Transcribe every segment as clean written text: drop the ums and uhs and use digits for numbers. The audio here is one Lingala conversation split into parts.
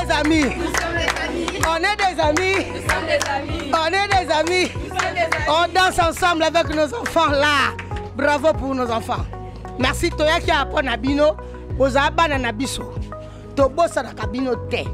des amis. Nous sommes des amis. On est des amis. Nous sommes des amis. On est des amis. Nous sommes des amis. On danse ensemble avec nos enfants là. Bravo pour nos enfants. Merci Toya qui a appris Nabino. Aux abana Nabiso. Tobo sa Kabino te.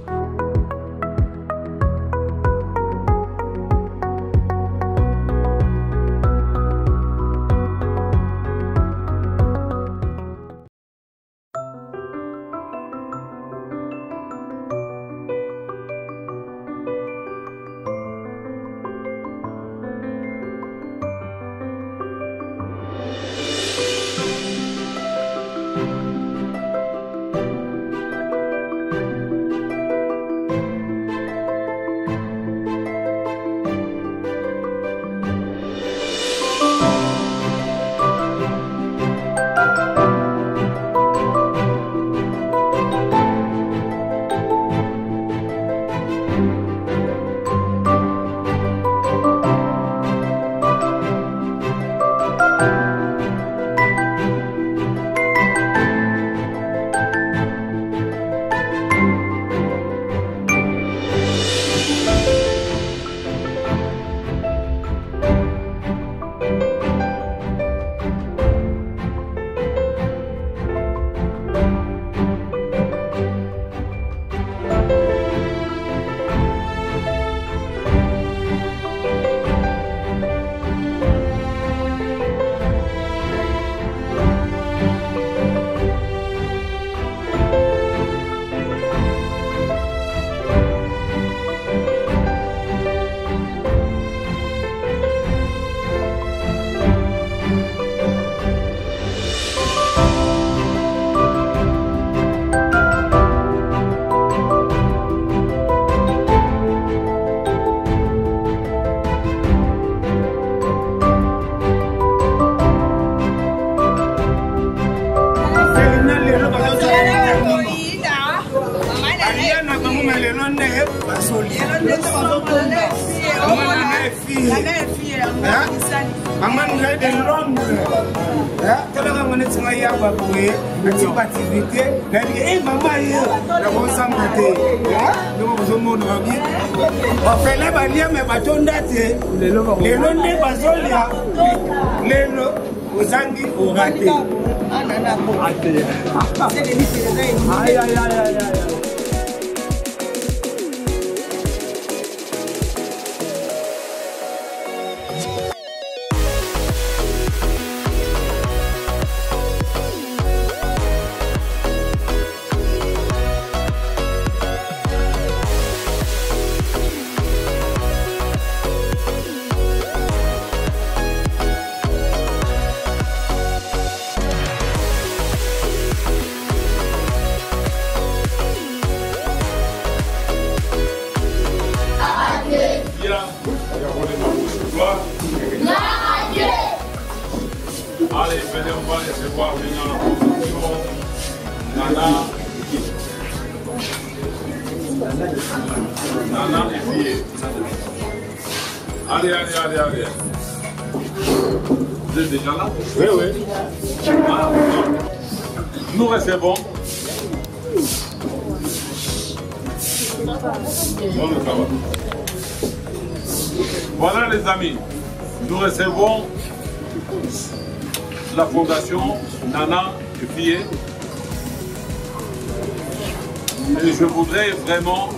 Allez, venez, on va laisser voir venir la construction. Nana. Nana et fille. Allez. Vous êtes déjà là? Oui. Ah, nous recevons. Bon, le travail. Voilà les amis, nous recevons la fondation Nana et Fille. Et je voudrais vraiment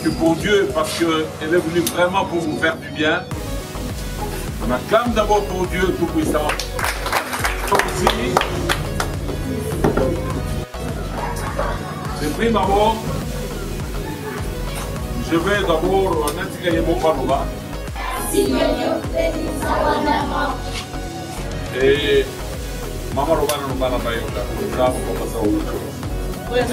que pour Dieu, parce qu'elle est venue vraiment pour vous faire du bien, on acclame d'abord pour Dieu Tout-Puissant. Aussi, de prime abord, je vais d'abord intégrer mon papa. Et maman Robana nous parle pas. On est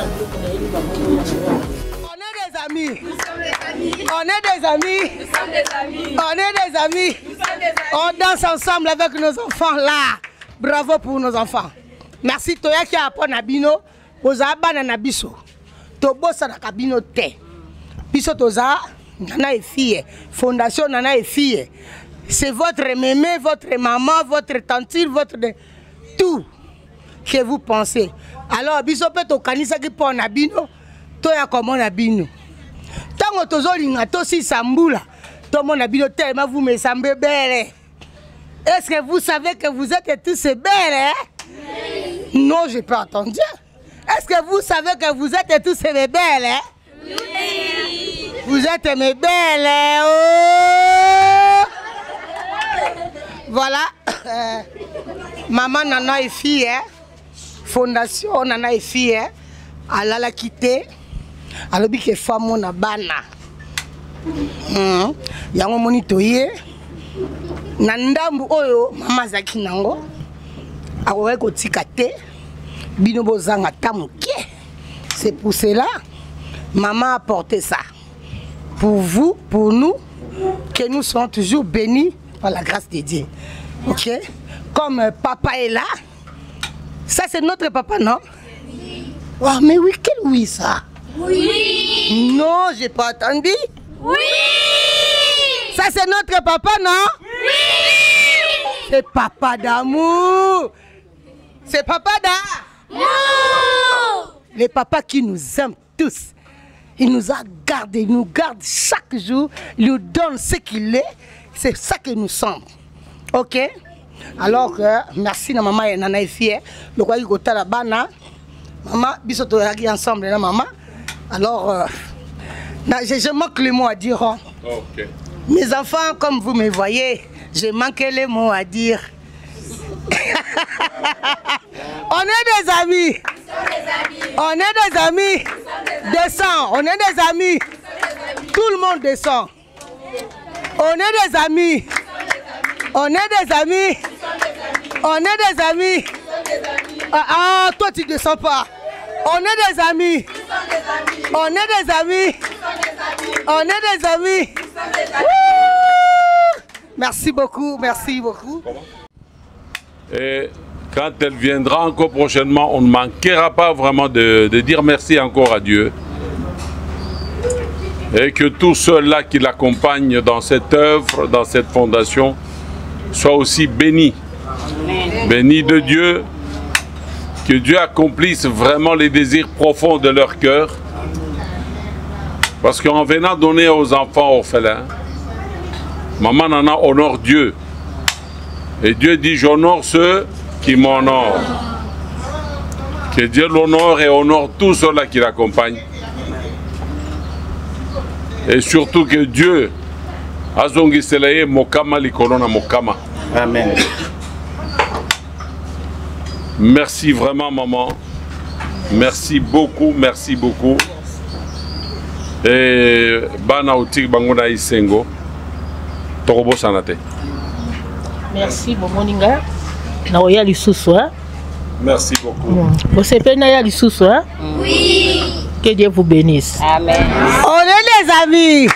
des amis. Nous sommes des amis. On est des amis. Nous sommes des amis. On est des amis. Nous sommes des amis. On danse ensemble avec nos enfants là. Bravo pour nos enfants. Merci Toya qui a appris Nabino. Ozaba na Nabiso. Tobosa na Kabino te. Biso toza Nana et fille. Fondation Nana et fille. C'est votre mémé, votre maman, votre tante, votre tout que vous pensez. Alors biso peut to kanisa ki pour Nabino. toya komona bino tango tozolinga tosisa mbula tomona bino tellement vous me semblez belle. Est-ce que vous savez que vous êtes tous belles, hein? Oui. Non, j'ai pas entendu. Est-ce que vous savez que vous êtes tous belles, hein? Oui. Vous êtes mes belles, hein? Oh! Voilà. Maman Nana et fille, hein? Fondation Nana et fille, hein? Elle a quitté. Elle a dit que femme on a bana. Yango monitoye. Nandambu oyo mama zaki nango. Akowe ko tikate. Bino bozanga tamuke. C'est pour cela maman a porté ça. Pour vous, pour nous, que nous sommes toujours bénis par la grâce de Dieu. Ok? Comme papa est là. Ça c'est notre papa, non? Oui. Oh, mais oui, quel oui ça? Oui. Non, j'ai pas entendu. Oui. Ça c'est notre papa, non? Oui. C'est papa d'amour. C'est papa d'amour. Les papas qui nous aiment tous. Il nous a gardés, il nous garde chaque jour. Il nous donne ce qu'il est. C'est ça que nous sommes. Ok? Alors, merci à maman et nana et fille. Le roi Igota la bana. Maman, bisoto yaki ensemble, là, maman. Alors, je manque les mots à dire. Hein. Okay. Mes enfants, comme vous me voyez, je manque les mots à dire. On est des amis. On est des amis. Descends. On est des amis. Tout le monde descend. On est des amis. On est des amis. On est des amis. Ah, toi tu ne descends pas. On est des amis. On est des amis. On est des amis. Merci beaucoup, merci beaucoup. Et quand elle viendra encore prochainement, on ne manquera pas vraiment de dire merci encore à Dieu. Et que tous ceux-là qui l'accompagnent dans cette œuvre, dans cette fondation, soient aussi bénis. Bénis de Dieu. Que Dieu accomplisse vraiment les désirs profonds de leur cœur. Parce qu'en venant donner aux enfants orphelins, Maman Nana honore Dieu. Et Dieu dit, j'honore ceux qui m'honorent. Que Dieu l'honore et honore tous ceux-là qui l'accompagnent. Et surtout que Dieu azongi selaye mokama likolona mokama. Amen. Merci vraiment maman. Merci beaucoup, merci beaucoup. Et bana outik bangona isengo. Torobo sanate. Merci Bomoninga. Na oya lisusu hein. Merci beaucoup. Vous savez na ya lisusu hein? Oui. Que Dieu vous bénisse. Amen. On est des amis.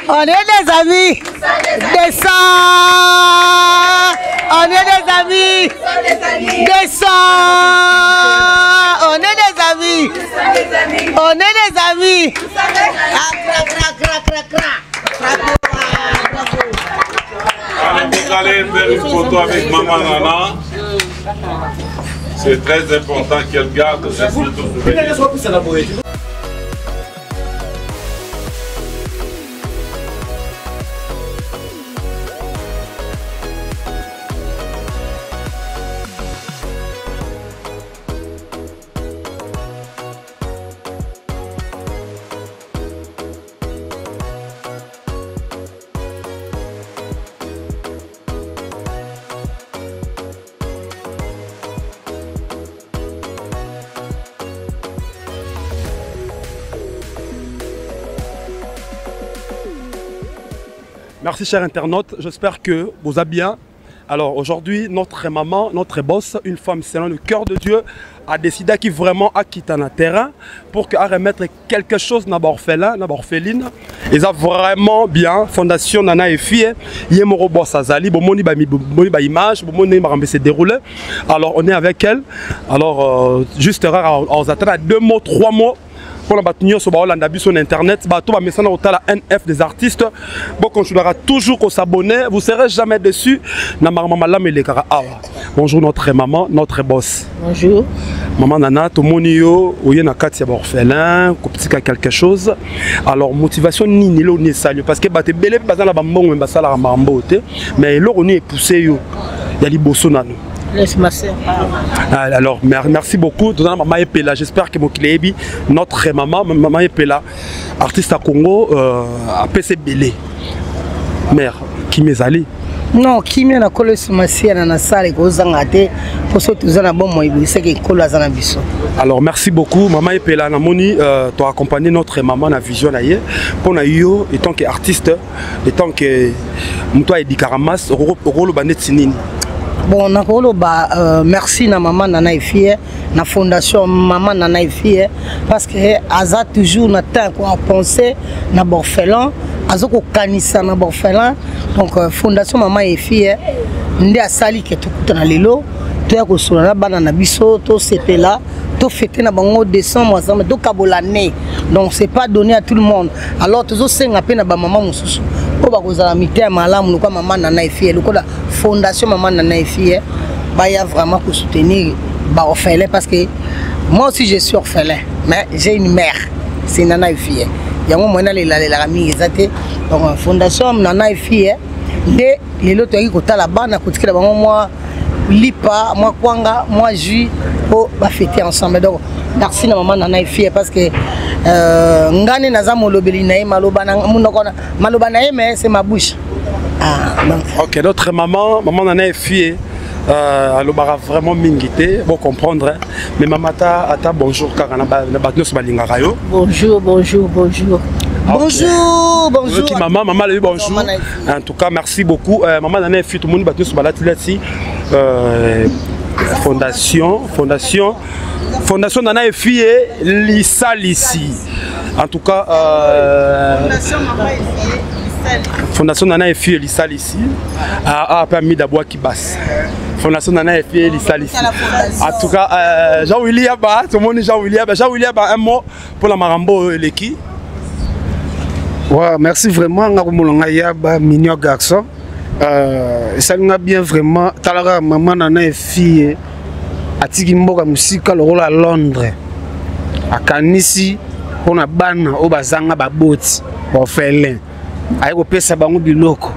On est des amis. Descends. On est des amis. Descends. On est des amis. On est des amis. Vous allez faire une photo avec Maman Nana. C'est très important qu'elle garde cette photo souvenir. Merci chers internautes, j'espère que vous allez bien. Alors aujourd'hui, notre maman, notre boss, une femme selon le cœur de Dieu, a décidé qu'il vraiment a quitté le terrain pour qu'à remettre quelque chose dans l'orphelin, dans l'orpheline. Ils ont vraiment bien, Fondation Nana et Fille, Yemoro Boss Azali, Bomoni ba image, Bomoni ba se dérouler. Alors on est avec elle. Alors juste rare, on attend 2 mots, 3 mots. Pour la bâtir sur internet, bateau va mettre la NF des artistes. Bon, continuera toujours qu'on s'abonner. Vous ne serez jamais déçus. Bonjour notre maman, notre boss. Bonjour. Maman Nana, tout le monde est na kati ya orphelin, koptika quelque chose. Alors motivation ni lo ni salut parce que baté belé bazala bambongo mbasala mambote mais lo on est poussé yo. Ya liboso nanu. Laisse-moi faire. Alors merci beaucoup. Tout maman Epela, j'espère que mon kilebi notre maman Epela artiste à Congo a PC belé. Mère qui m'est non, qui m'a na kolo sumasi na salle ko zangate pour so tuzana bon moi c'est que kolo azana biso. Alors merci beaucoup maman Epela na moni tu as accompagné notre maman na vision na ye pour na yo étant que artiste étant que mutwa edikaramas rolo banet sinini. Bon na kolo ba merci na maman Nana Efie na fondation maman Nana Efie parce que aza toujours na temps quoi penser na orphelin azoko kanisa na orphelin donc fondation maman Efie ndé asali ke tukutana lelo to ya kosola na bana na biso to sepela to fêter na bango décembre ensemble to kabolane donc c'est pas donné à tout le monde alors toujours senga pe na ba maman mususu po ba kozala mité malamu ko maman Nana Efie lokola fondation maman Nana Efie ba ya vraiment pour soutenir ba orphelin parce que moi aussi je suis orphelin mais j'ai une mère c'est Nana Efie yango mwana la mingi ezate donc fondation Nana Efie nde lelo to yi kotala bana kotikela bango moi lipa moi kwanga moi jus po ba fêter ensemble donc merci na maman Nana Efie parce que ngane naza molobeli na ye maloba na munoko na maloba na ye mais c'est ma bouche. Donc. OK, notre maman Nana Efie alobara vraiment mingité pour comprendre hein? Mais mamata ata bonjour car na batnos balingaka yo. Bonjour. Bonjour. Okay, maman le bonjour. En tout cas, merci beaucoup. Maman Nana Efie tout le monde batnos balati là-ci. Fondation Nana Efie Lissalisi. En tout cas Fondation Nana Efie Lissalisi a permis d'avoir qui basse. Fondation Nana Efie Lissalisi. En tout cas Jean-William tout le monde Jean-William un mot pour la Marambo Leki. Ouais, merci vraiment ngakumulonga yaba mignon garçon. Ça nous a bien vraiment talara maman Nana Efie atiki mboka musika lokola à Londres akanisi pona bana o bazanga baboti orphelin ayiko pesa bango biloko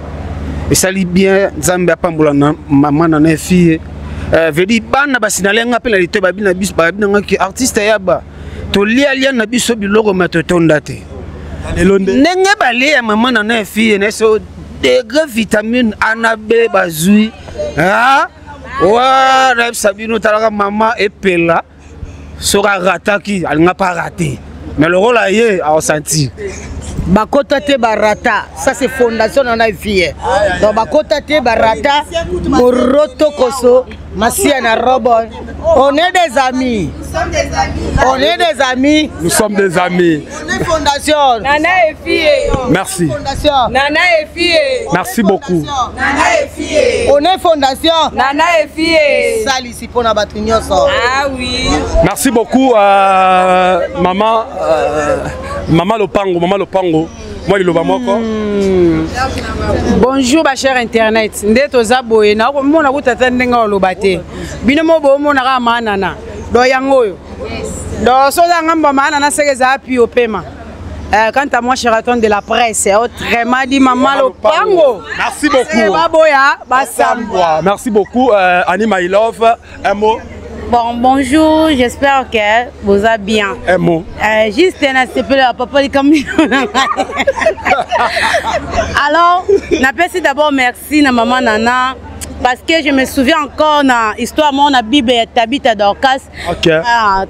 esali bien nzambe apambola na maman Nana Efie vedi bana basinalenga pe na lito babina biso babina ki artiste yaba to lia na biso biloko matotonda te ndenge balia maman Nana Efie na so degré vitamine A na B bazui ah wa rêve sabino talaka maman Epela sera rataki alinga pas raté mais le rôle aye a senti bakota te barata ça c'est fondation Nana Efie donc bakota te barata moroto koso masia na robon on est des amis nous sommes des amis on est fondation Nana Efie merci fondation Nana Efie merci beaucoup Nana Efie on est fondation Nana Efie salisi pona batu nyonso ah oui merci beaucoup maman Lopango moi le bamoko bonjour ma chère internet ndeto zaboye na ko mona kutata ndenga lobate bino mo bo mona ka manana do yango yo do so za ngamba manana sekeza api opema quant à moi Sheraton de la presse autrement dit maman Lopango merci beaucoup baboya basambwa merci beaucoup Annie My Love un mot. Bon, bonjour, j'espère que vous allez bien. Un mot. Juste un aspect là, papa, comme alors, je d'abord merci à maman Nana. Parce que je me souviens encore de l'histoire de la Bible Tabitha Dorcas. Ok.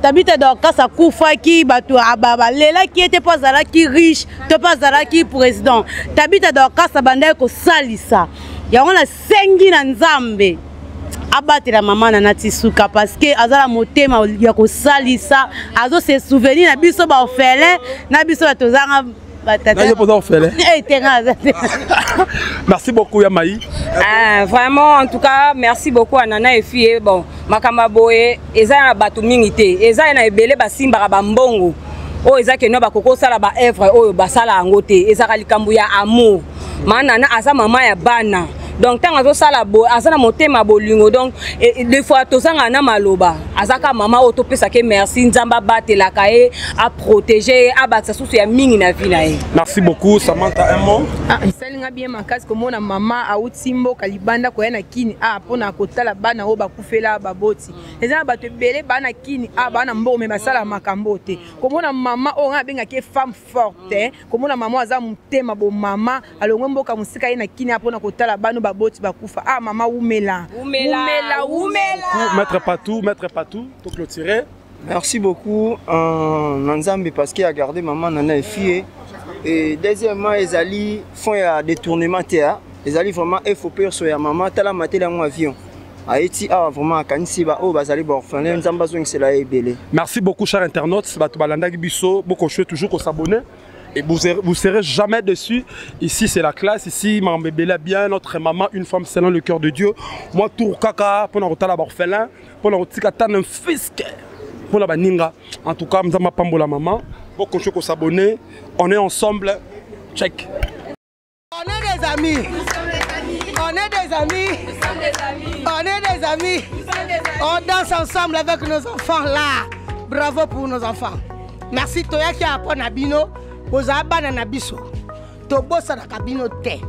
Tabitha Dorcas a Koufa qui était pas qui riche, pas qui président. Tabitha Dorcas a bandé ko salisa. Il y a una sengi na nzambe. Abattre la maman Nana Tisuka parce que azala motema ya ko salisa, azo se souvenir na biso ba orphelin, na biso ba tozanga. Merci beaucoup Yamaï. Vraiment en tout cas merci beaucoup à Nana Efie. Bon makamba boye eza na batu mingité eza na ebele basimba ba mbongo o eza ke no ba koko sala ba œuvre o ba sala ngote eza ka likambu ya amour manana asa mama ya bana donc tant azosala bo azana motema bolingo donc des fois tozanga na maloba azaka mama otopesake merci nzamba batelaka ye a protéger a batsa susu ya mingi na vie na ye. Merci beaucoup Samantha, un mot. Isalinga bien makasi komona mama auti mboka libanda ko yana kini pona kotala bana o bakufela baboti ezana bato ebele bana kini bana mboka me basala makambo te komona mama o nga benga ke femme forte komona mama aza mutema bo mama alongwe mboka musika ye na kini pona kotala bana baboti bakufa mama umela Maître Patou pour clôturer. Merci beaucoup Nanzambe parce qu'il a gardé maman nana et fille. Et deuxièmement, ils font un détournement théâtre. Ils allaient vraiment FOP sur la maman, tala maté dans mon avion. Haïti a vraiment kanisi ba o bazali ba orphelin nzamba zo ngisela ebele. Merci beaucoup chers internautes, bato balanda biso, beaucoup je toujours qu'on s'abonner et vous serez jamais déçus. Ici c'est la classe, ici maman bébé bien notre maman une femme selon le cœur de Dieu. Moi tour kaka pour na tala ba orphelin, pour na tika tan un fils pour la baninga. En tout cas, nzamba pambola maman, beaucoup je qu'on s'abonner, on est ensemble. Check. On est des amis. On est des amis. On est des amis. On danse ensemble avec nos enfants là. Bravo pour nos enfants. Merci Toya qui a appris Nabino. Aux abana Nabiso. Tobosa na kabino te.